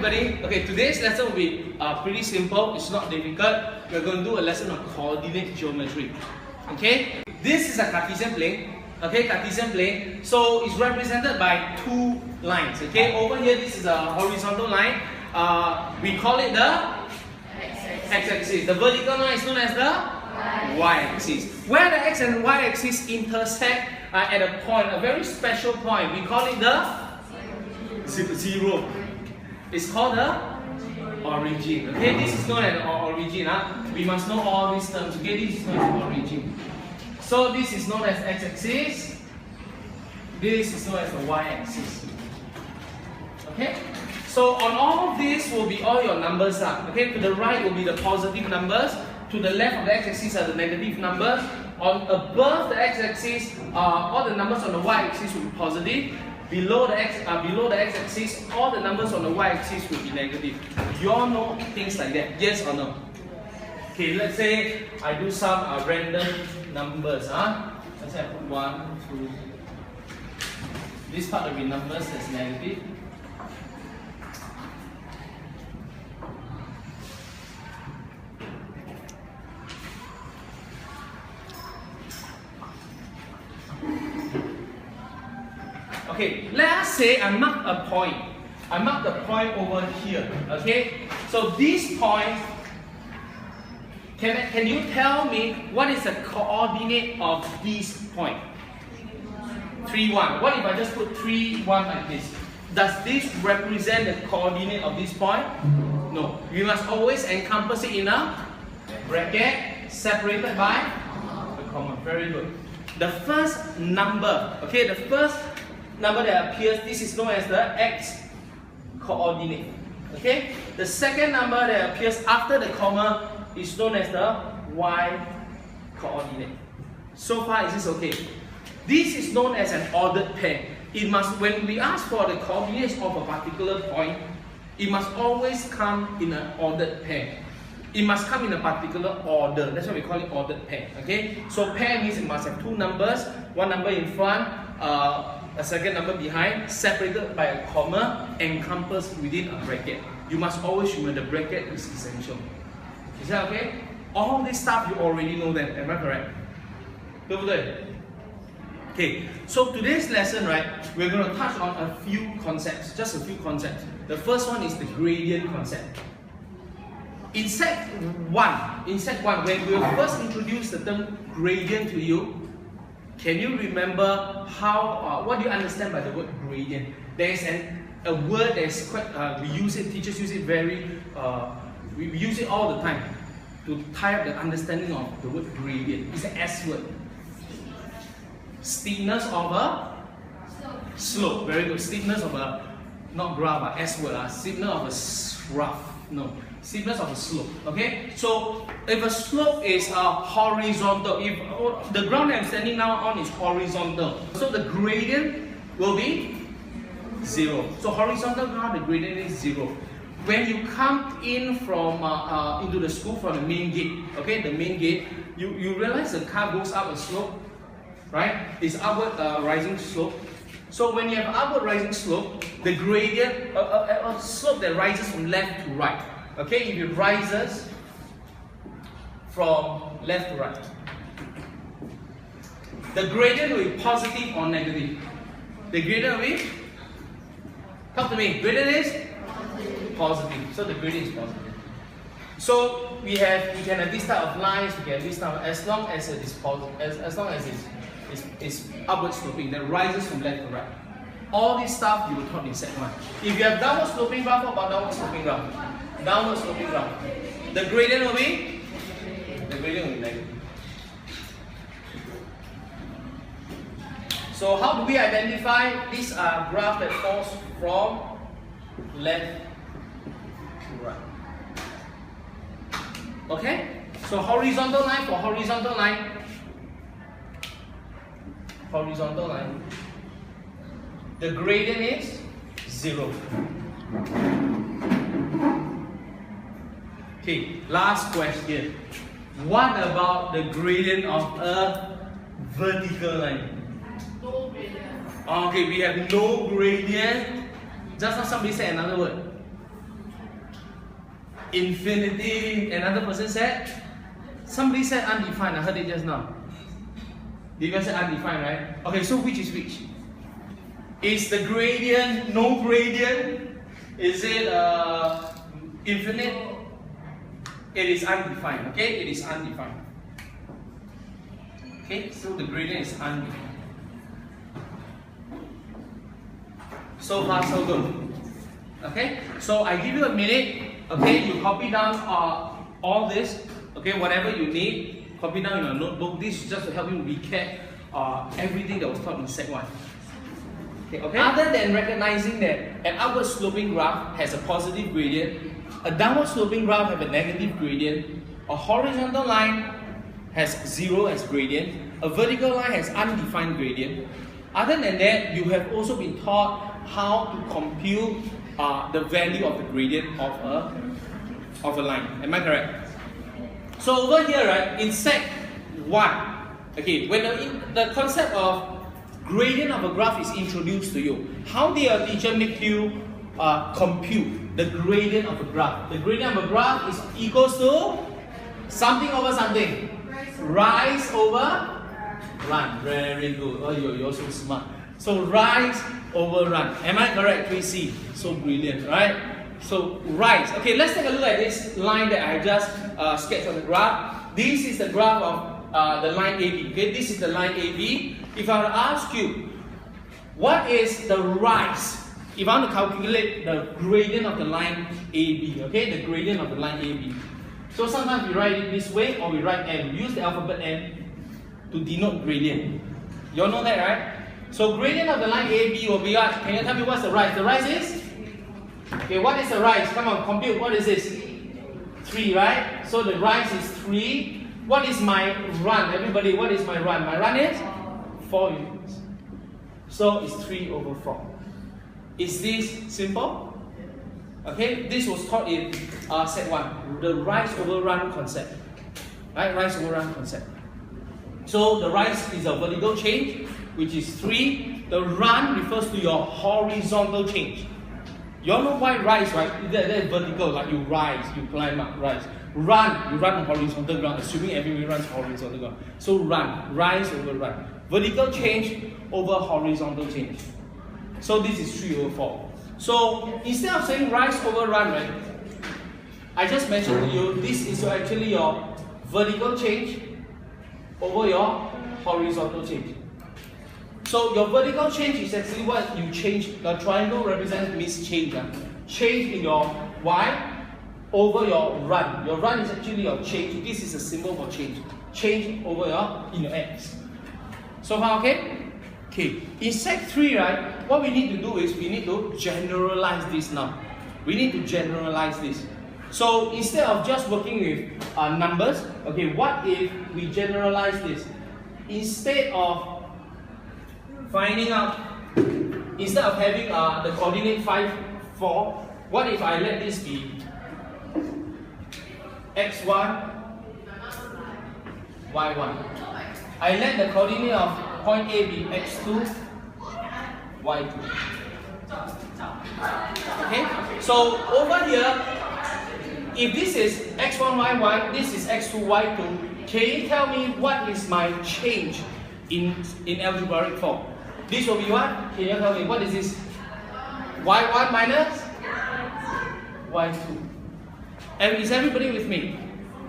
everybody. Okay, today's lesson will be pretty simple. It's not difficult. We're going to do a lesson on coordinate geometry. Okay, this is a Cartesian plane. Okay, Cartesian plane. So it's represented by two lines. Okay, over here this is a horizontal line. We call it the x-axis. The vertical line is known as the y-axis. Where the x and y-axis intersect at a point, a very special point, we call it the zero. It's called the origin. Okay, this is known as the origin. We must know all these terms. Okay, this is known as the origin. So this is known as x-axis. This is known as the y-axis. Okay. So on all of this will be all your numbers. Okay, to the right will be the positive numbers. To the left of the x-axis are the negative numbers. On above the x-axis, all the numbers on the y-axis will be positive. Below the x-axis, all the numbers on the y-axis will be negative. You all know things like that, yes or no? Okay, let's say I do some random numbers. Let's say I put 1, 2. This part will be numbers that's negative. Okay, let us say I mark a point. I mark the point over here. Okay, so this point, can you tell me what is the coordinate of this point? 3, 1. What if I just put 3, 1 like this? Does this represent the coordinate of this point? No. We must always encompass it in a bracket separated by a comma. Very good. The first number, okay, the first number that appears, this is known as the x coordinate. Okay? The second number that appears after the comma is known as the y coordinate. So far, is this okay? This is known as an ordered pair. It must, when we ask for the coordinates of a particular point, it must always come in an ordered pair. It must come in a particular order. That's why we call it ordered pair. Okay? So pair means it must have two numbers, one number in front, a second number behind, separated by a comma, encompassed within a bracket. You must always remember the bracket is essential. Is that okay? All this stuff you already know them. Am I correct? Okay, so today's lesson, right, we're going to touch on a few concepts, just a few concepts. The first one is the gradient concept. In set 1, when we first introduced the term gradient to you, can you remember how, what do you understand by the word gradient? There is a word that is quite, we use it, teachers use it very, we use it all the time to tie up the understanding of the word gradient. It's an S word. Steepness of a slope. Very good. Steepness of a, not graph, but S word. Steepness of a graph. No. Steepness of a slope. Okay? So, if a slope is horizontal, if the ground that I'm standing now on is horizontal, so the gradient will be 0. So, horizontal ground, the gradient is 0. When you come in from into the school from the main gate, okay, the main gate, you realize the car goes up a slope, right? It's upward rising slope. So when you have upward rising slope, the gradient, a slope that rises from left to right. Okay, if it rises from left to right, the gradient will be positive or negative. The gradient will be, talk to me, gradient is positive. So the gradient is positive. So we can have this type of lines, we can have this type of, as long as it is positive, as long as it's upward sloping, that rises from left to right. All this stuff you will taught in set 1. If you have downward sloping graph, what about downward sloping graph? Downward sloping graph. The gradient will be? The gradient will be negative. So how do we identify these are graphs that falls from left to right? Okay? So horizontal line for horizontal line. Horizontal line. The gradient is 0. Okay, last question. What about the gradient of a vertical line? No gradient. Okay, we have no gradient. Just now somebody said another word. Infinity. Another person said? Somebody said undefined. I heard it just now. You guys said undefined, right? Okay, so which is which? Is the gradient no gradient? Is it infinite? It is undefined. Okay, it is undefined. Okay, so the gradient is undefined. So far, so good. Okay, so I give you a minute. Okay, you copy down all this. Okay, whatever you need, copy down in your notebook. This is just to help you recap everything that was taught in Sec 1. Okay. Other than recognizing that an upward sloping graph has a positive gradient, a downward sloping graph has a negative gradient, a horizontal line has 0 as gradient, a vertical line has undefined gradient. Other than that, you have also been taught how to compute the value of the gradient of a line. Am I correct? So over here, right, in Sec 1, okay, when the concept of gradient of a graph is introduced to you, how did your teacher make you compute the gradient of a graph? The gradient of a graph is equals to something over something. Rise over run. Very good. Oh, you're so smart. So rise over run. Am I correct, 3C? So brilliant, right? So rise. Okay, let's take a look at this line that I just sketched on the graph. This is the graph of the line AB. Okay, this is the line AB. If I were to ask you, what is the rise? If I want to calculate the gradient of the line AB, okay, the gradient of the line AB. So sometimes we write it this way, or we write M. We use the alphabet M to denote gradient. You all know that, right? So gradient of the line AB will be what? Can you tell me what's the rise? The rise is? Okay, what is the rise? Come on, compute. What is this? 3, right? So the rise is 3. What is my run? Everybody, what is my run? My run is 4 units. So it's 3 over 4. Is this simple? Okay, this was taught in Set 1, the rise over run concept. Right, rise over run concept. So the rise is a vertical change, which is 3. The run refers to your horizontal change. You all know why rise, right? That's vertical, like you rise, you climb up, rise. Run, you run on horizontal ground, assuming everybody runs horizontal ground. So run, rise over run. Vertical change over horizontal change. So this is 3 over 4. So instead of saying rise over run, right, I just mentioned to you, this is actually your vertical change over your horizontal change. So your vertical change is actually what you change. The triangle represents means change. Change in your y over your run. Your run is actually your change. This is a symbol for change. Change over in your x. So far, okay? Okay. In Sec 3, right, what we need to do is we need to generalize this now. We need to generalize this. So instead of just working with numbers, okay, what if we generalize this? Instead of finding out, instead of having the coordinate 5, 4, what if I let this be x1, y1? I let the coordinate of point A be x2, y2. Okay? So over here, if this is x1, y1, this is x2, y2, can you tell me what is my change in algebraic form? This will be what? Can you tell me what is this? y1 minus y2. And is everybody with me?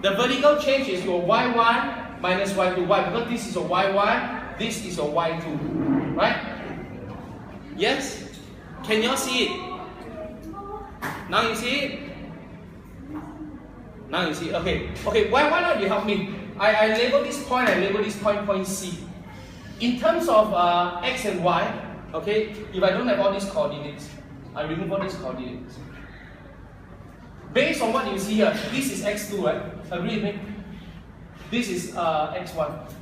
The vertical change is your y1 minus y2. Why? Because this is your y1, this is your y2. Right? Yes? Can you all see it? Now you see it? Now you see, okay. Okay, why not you help me? I label this point, I label this point C. In terms of x and y, okay, if I don't have all these coordinates, I remove all these coordinates. Based on what you see here, this is x2, right? Agree with me? This is x1.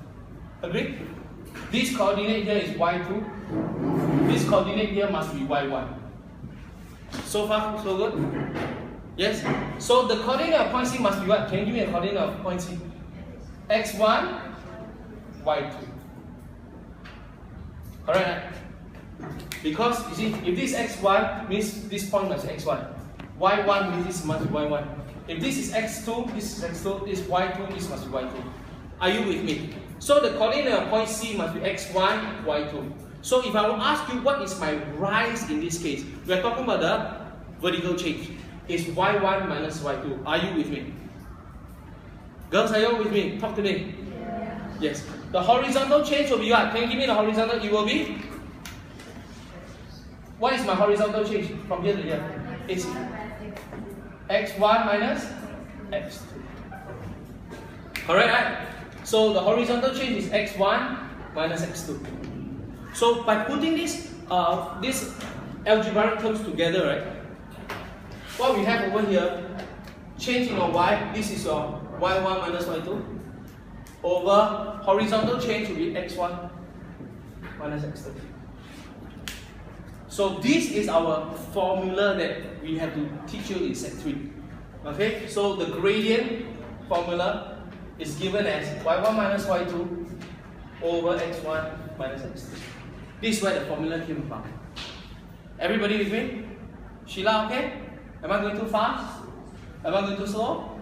Agree? This coordinate here is y2. This coordinate here must be y1. So far, so good? Yes? So the coordinate of point C must be what? Can you give me a coordinate of point C? x1, y2. Correct? Because you see, if this x1 means this point must be x1. y1 means this must be y1. If this is x2, this is x2, this is y2, this must be y2. Are you with me? So the coordinate of point C must be x1, y2. So if I will ask you what is my rise in this case, we are talking about the vertical change. It's y1 minus y2. Are you with me? Girls, are you with me? Talk to me. Yeah. Yes. The horizontal change will be what? Can you give me the horizontal? It will be? What is my horizontal change from here to here? It's x1 minus x2. Correct, right? So the horizontal change is x1 minus x2. So by putting these algebraic terms together, right? What we have over here, change in your y, this is your y1 minus y2, over horizontal change will be x1 minus x2. So this is our formula that we have to teach you in Set 3. Okay, so the gradient formula is given as y1 minus y2 over x1 minus x2. This is where the formula came from. Everybody with me? Sheila, okay? Am I going too fast? Am I going too slow?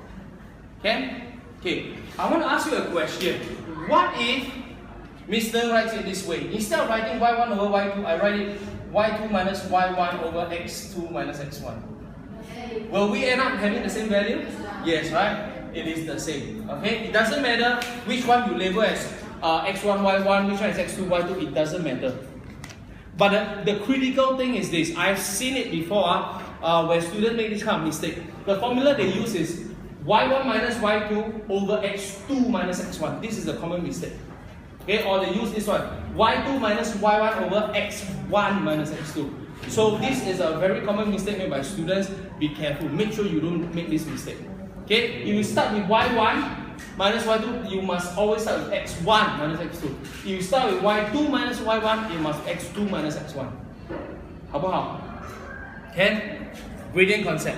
Can? Okay, I want to ask you a question. What if Mr. writes it this way? Instead of writing y1 over y2, I write it y2 minus y1 over x2 minus x1. Will we end up having the same value? Yes, right? It is the same. Okay? It doesn't matter which one you label as x1, y1, which one is x2, y2, it doesn't matter. But the critical thing is this. I've seen it before where students make this kind of mistake. The formula they use is y1 minus y2 over x2 minus x1. This is a common mistake. Okay, or they use this one, y2 minus y1 over x1 minus x2. So this is a very common mistake made by students. Be careful, make sure you don't make this mistake. Okay, if you start with y1 minus y2, you must always start with x1 minus x2. If you start with y2 minus y1, you must x2 minus x1. 好不好？ Can? Gradient concept.